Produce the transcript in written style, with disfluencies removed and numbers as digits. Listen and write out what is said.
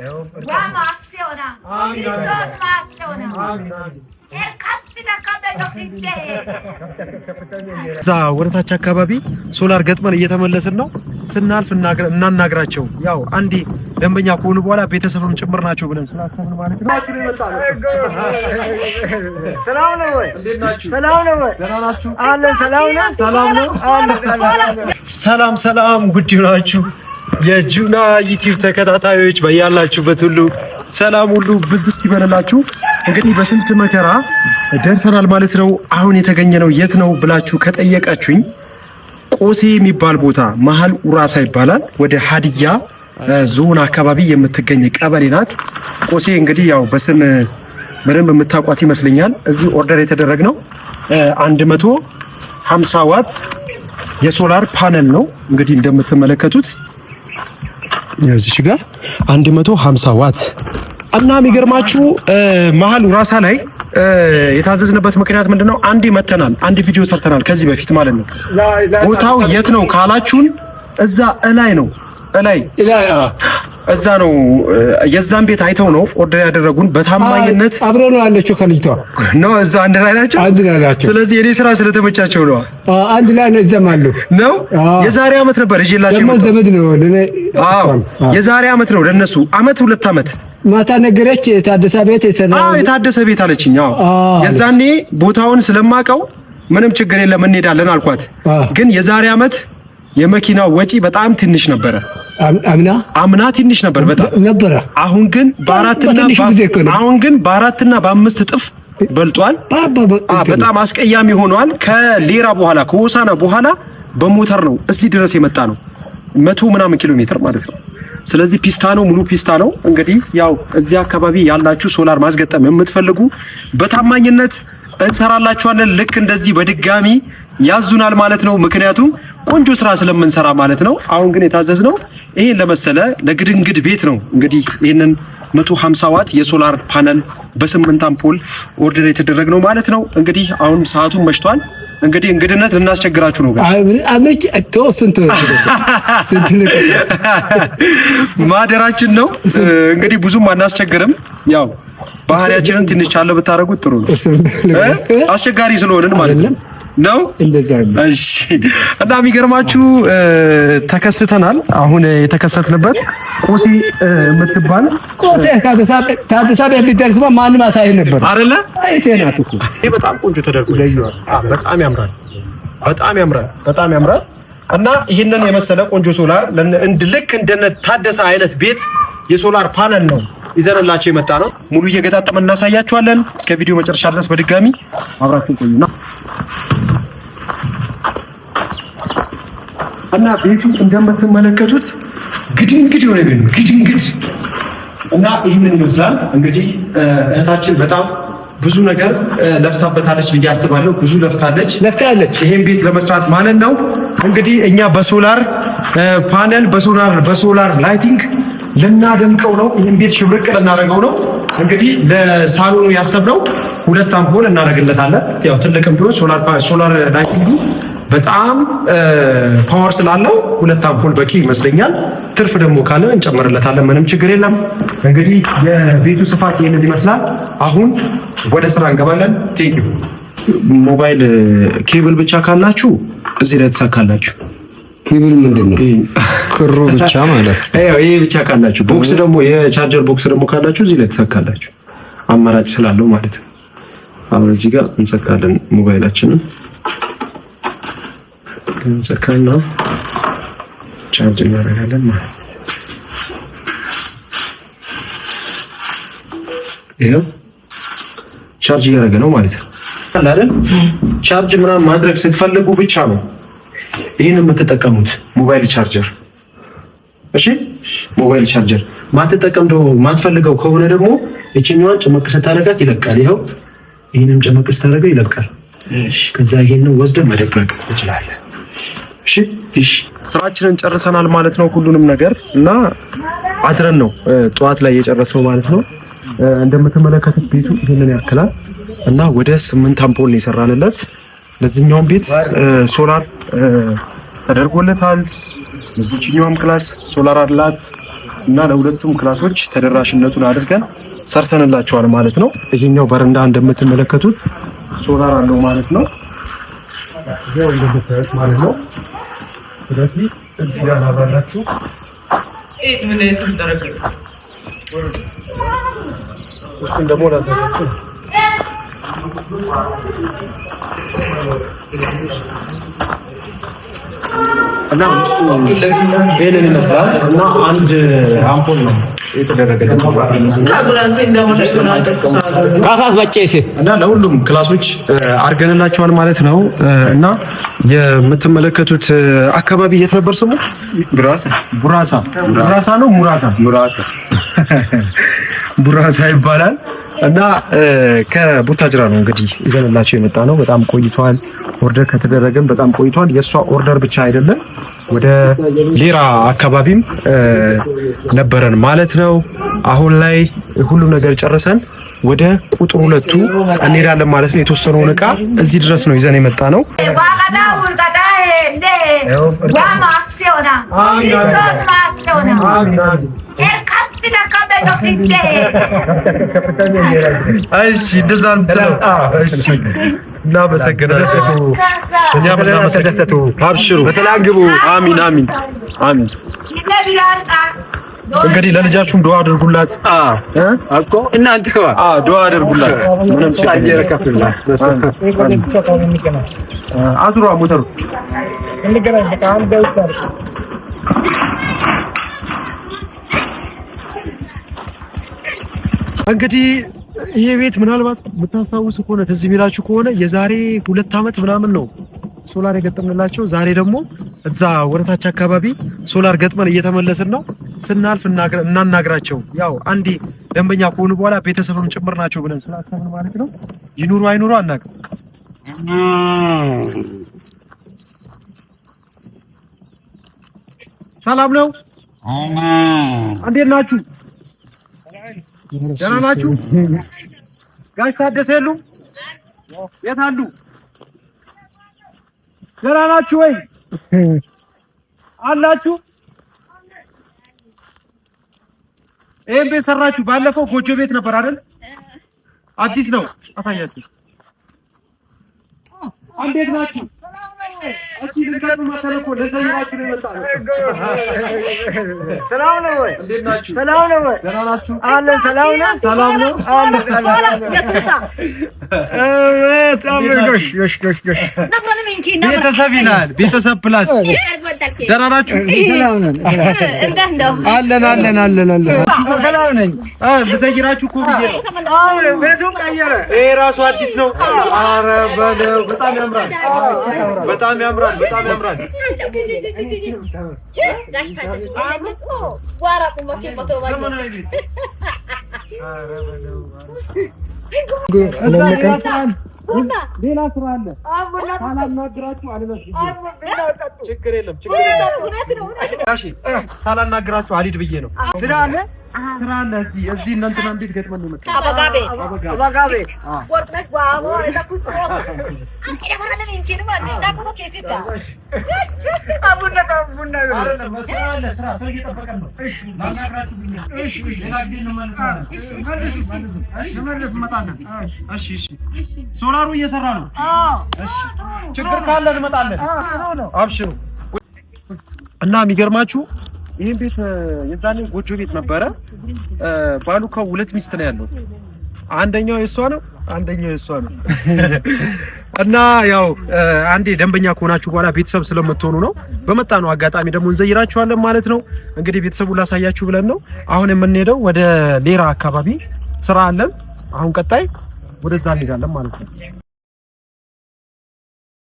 Wamaasiona. Kristos maasiona. እዛ ወረታች አካባቢ ሶላር ገጥመን እየተመለስን ነው። ስናልፍ እናናግራቸው። ያው አንዴ ደንበኛ ከሆኑ በኋላ ቤተሰብም ጭምር ናቸው ብለን ስላሰብን ማለት ነው። ሰላም ነው ወይ? ሰላም ነው ወይ? አለ ሰላም ነው። ሰላም ነው። ሰላም ሰላም፣ ጉድ ናችሁ የጁና ዩቲዩብ ተከታታዮች በያላችሁበት ሁሉ ሰላም ሁሉ ብዝት ይበላላችሁ። እንግዲህ በስንት መከራ ደርሰናል ማለት ነው። አሁን የተገኘነው የት ነው ብላችሁ ከጠየቃችሁኝ ቆሴ የሚባል ቦታ መሃል ኡራሳ ይባላል። ወደ ሀዲያ ዞን አካባቢ የምትገኝ ቀበሌ ናት። ቆሴ እንግዲህ ያው በስም በደንብ የምታውቋት ይመስለኛል። እዚህ ኦርደር የተደረገው 150 ዋት የሶላር ፓነል ነው። እንግዲህ እንደምትመለከቱት እዚህ ጋር 150 ዋት እና የሚገርማችሁ መሃል ኡራሳ ላይ የታዘዝንበት ምክንያት ምንድነው? አንዴ መተናል፣ አንድ ቪዲዮ ሰርተናል ከዚህ በፊት ማለት ነው። ቦታው የት ነው ካላችሁን እዛ እላይ ነው፣ እላይ እዛ ነው። የዛን ቤት አይተው ነው ኦርደር ያደረጉን በታማኝነት። አብረው ነው ያለችው ከልጅቷ ነው። እዛ አንድ ላይ ናቸው፣ አንድ ላይ ናቸው። ስለዚህ የኔ ስራ ስለተመቻቸው ነው። አንድ ላይ ነው ዘማሉ ነው። የዛሬ አመት ነበር እጄላችሁ ነው። ዘመድ ነው ለኔ። የዛሬ አመት ነው ለነሱ አመት 2 አመት ማታ ነገረች። የታደሰ ቤት የሰራው የታደሰ ቤት አለችኝ። የዛኔ ቦታውን ስለማቀው ምንም ችግር የለም እንሄዳለን አልኳት። ግን የዛሬ አመት የመኪናው ወጪ በጣም ትንሽ ነበረ። አምና ትንሽ ነበር በጣም ነበረ። አሁን ግን በአራትና በአምስት እጥፍ በልጧል። በጣም አስቀያሚ ሆኗል። ከሌራ በኋላ ከሆሳና በኋላ በሞተር ነው እዚህ ድረስ የመጣ ነው 100 ምናምን ኪሎ ሜትር ማለት ነው። ስለዚህ ፒስታ ነው፣ ሙሉ ፒስታ ነው። እንግዲህ ያው እዚህ አካባቢ ያላችሁ ሶላር ማስገጠም የምትፈልጉ በታማኝነት እንሰራላችኋለን። ልክ እንደዚህ በድጋሚ ያዙናል ማለት ነው። ምክንያቱም ቆንጆ ስራ ስለምንሰራ ማለት ነው። አሁን ግን የታዘዝነው ይሄን ለመሰለ ለግድንግድ ቤት ነው። እንግዲህ ይሄንን 150 ዋት የሶላር ፓነል በ8 አምፖል ኦርደር የተደረገው ማለት ነው። እንግዲህ አሁን ሰዓቱን መሽቷል። እንግዲህ እንግድነት ልናስቸግራችሁ ነው ጋር አብርጭ ተወስንት ማደራችን ነው። እንግዲህ ብዙም አናስቸግርም። ያው ባህሪያችንን ትንሽ ቻለ ብታረጉት ጥሩ ነው። አስቸጋሪ ስለሆነን ማለት ነው ነው እንደዛ ነው። እሺ እና የሚገርማችሁ ተከስተናል። አሁን የተከሰትንበት ቆሴ የምትባል ቆሴ ታደሰ ቤት ቢደርስ ማንም አሳይ ነበር አይደለ? አይተናት እኮ ይሄ በጣም ቆንጆ ተደርጎ ለይዋል። በጣም ያምራል፣ በጣም ያምራል፣ በጣም ያምራል። እና ይሄንን የመሰለ ቆንጆ ሶላር ልክ እንደነ ታደሰ አይነት ቤት የሶላር ፓነል ነው ይዘንላችሁ የመጣ ነው። ሙሉ እየገጣጠመን እናሳያችኋለን። እስከ ቪዲዮ መጨረሻ ድረስ በድጋሚ አብራችሁን ቆዩና እና ቤቱ እንደምትመለከቱት ግድንግድ የሆነ ቤት ነው። ግድንግድ እና ይህንን ይመስላል። እንግዲህ እህታችን በጣም ብዙ ነገር ለፍታበታለች ብዬ አስባለሁ። ብዙ ለፍታለች ይሄን ቤት ለመስራት ማለት ነው። እንግዲህ እኛ በሶላር ፓነል በሶላር ላይቲንግ ልናደምቀው ነው። ይሄን ቤት ሽብርቅ ልናደርገው ነው። እንግዲህ ለሳሎኑ ያሰብነው 2 አምፖል እናደርግለታለን። ያው ትልቅም ቢሆን ሶላር ላይቲንግ በጣም ፓወር ስላለው 2 አምፖል በቂ ይመስለኛል። ትርፍ ደግሞ ካለ እንጨምርለታለን። ምንም ችግር የለም። እንግዲህ የቤቱ ስፋት ይሄንን ይመስላል። አሁን ወደ ስራ እንገባለን። ቴንክ ዩ። ሞባይል ኬብል ብቻ ካላችሁ እዚህ ላይ ተሳካላችሁ። ኬብል ምንድነው? ክሩ ብቻ ማለት ነው። ይሄ ብቻ ካላችሁ፣ ቦክስ ደግሞ የቻርጀር ቦክስ ደግሞ ካላችሁ እዚህ ላይ ተሳካላችሁ። አማራጭ ስላለው ማለት ነው። አሁን እዚህ ጋር እንሰካለን ሞባይላችንን እንሰካና ቻርጅ እናደርጋለን ማለት ነው። ይሄው ቻርጅ እያደረገ ነው ማለት ነው አይደል? ቻርጅ ምናምን ማድረግ ስትፈልጉ ብቻ ነው ይሄን የምትጠቀሙት ሞባይል ቻርጀር። እሺ ሞባይል ቻርጀር ማትፈልገው ከሆነ ደግሞ እቺኛዋን ጭመቅ ስታደርጋት ይለቃል። ይሄው ይሄንም ጭመቅ ስታደርገው ይለቃል። እሺ ከዛ ይሄንን ወስደን መደበቅ እንችላለን። እሺ ስራችንን ጨርሰናል ማለት ነው። ሁሉንም ነገር እና አድረን ነው ጠዋት ላይ የጨረስነው ማለት ነው። እንደምትመለከቱት ቤቱ ይሄንን ያክላል እና ወደ 8 አምፖል ነው የሰራንለት። ለዚህኛውም ቤት ሶላር ተደርጎለታል። ለዚህኛውም ክላስ ሶላር አላት። እና ለሁለቱም ክላሶች ተደራሽነቱን አድርገን ሰርተንላቸዋል ማለት ነው። ይሄኛው በረንዳ እንደምትመለከቱት ሶላር አለው ማለት ነው። ይሄው እንደምታዩት ማለት ነው። ስለዚህ እዚህ ጋር ላባላችሁ ምን ለይስም ተረከለ እሱን ደግሞ ላዘጋችሁ እና ውስጡ ቤልን ይመስላል እና አንድ አምፖል ነው የተደረገለት እና ለሁሉም ክላሶች አድርገንላቸዋል ማለት ነው። እና የምትመለከቱት አካባቢ የት ነበር ስሙ? ቡራሳ ነው ቡራሳ ይባላል። እና ከቡታጅራ ነው እንግዲህ ይዘንላቸው የመጣ ነው። በጣም ቆይቷል። ኦርደር ከተደረገም በጣም ቆይቷል። የሷ ኦርደር ብቻ አይደለም ወደ ሌራ አካባቢም ነበረን ማለት ነው። አሁን ላይ ሁሉ ነገር ጨርሰን ወደ ቁጥር 2 እንሄዳለን ማለት ነው። የተወሰነውን ዕቃ እዚህ ድረስ ነው ይዘን የመጣ ነው። እሺ እንደዛ ነው። እሺ እናመሰግናለን። አብሽሩ፣ በሰላም ግቡ። አሚን አሚን አሚን። እንግዲህ ለልጃችሁም ዱአ አድርጉላት እኮ እናንተ ዱአ አድርጉላት። ምንም ሳይረከፍላት አዝሯ ሞተሩ እንገናኝ በቃ አንድ እንግዲህ ይሄ ቤት ምናልባት የምታስታውሱ ከሆነ ትዝ የሚላችሁ ከሆነ የዛሬ 2 ዓመት ምናምን ነው ሶላር የገጠምንላቸው። ዛሬ ደግሞ እዛ ወረታች አካባቢ ሶላር ገጥመን እየተመለስን ነው። ስናልፍ እናናግራቸው። ያው አንዴ ደንበኛ ከሆኑ በኋላ ቤተሰብም ጭምር ናቸው ብለን ስላሰብን ማለት ነው። ይኑሩ አይኑሩ አናውቅም። ሰላም ነው? እንዴት ናችሁ? ደህና ናችሁ? ጋሽ ታደሰ የሉም? የት አሉ? ደህና ናችሁ ወይ? አላችሁ? ይሄን ቤት ሰራችሁ? ባለፈው ጎጆ ቤት ነበር አይደል? አዲስ ነው። አሳያችሁ። እንዴት ናችሁ? እሺ ልንገሩ ማሰለኮ ለዘይራችሁ ነው የመጣነው። ሰላም ነው ወይ? እንዴት ናችሁ? ሰላም ነው ወይ? ደህና ናችሁ? አለ ሰላም ነው። ሰላም ነው። ቤተሰብ ይላል። ቤተሰብ ፕላስ ደህና ናችሁ? አለን። ሰላም ነኝ። ልዘይራችሁ እኮ ብዬ ነው። ቤቱን ቀየረ። ይሄ ራሱ አዲስ ነው። ኧረ በለው በጣም ያምራል። በጣም ያምራል። ሌላ ስራ አለ። ሳላናግራችሁ አልመስልም። ችግር የለም። እሺ ሳላናግራችሁ አልሄድ ብዬ ነው። ስራ አለ። እዚህ እናንተና እንዴት ገጥመን ነው መጣ? አባጋ ቤት ሶላሩ እየሰራ ነው። እሺ ችግር ካለ እንመጣለን። አብሽሩ። እና የሚገርማችሁ ይሄን ቤት የዛኔ ጎጆ ቤት ነበረ። ባሉካው 2 ሚስት ነው ያለው። አንደኛው የሷ ነው፣ አንደኛው የሷ ነው። እና ያው አንዴ ደንበኛ ከሆናችሁ በኋላ ቤተሰብ ስለምትሆኑ ነው። በመጣ ነው አጋጣሚ ደግሞ እንዘይራችኋለን ማለት ነው። እንግዲህ ቤተሰቡን ላሳያችሁ ብለን ነው አሁን የምንሄደው። ወደ ሌራ አካባቢ ስራ አለን። አሁን ቀጣይ ወደዛ እንሄዳለን ማለት ነው።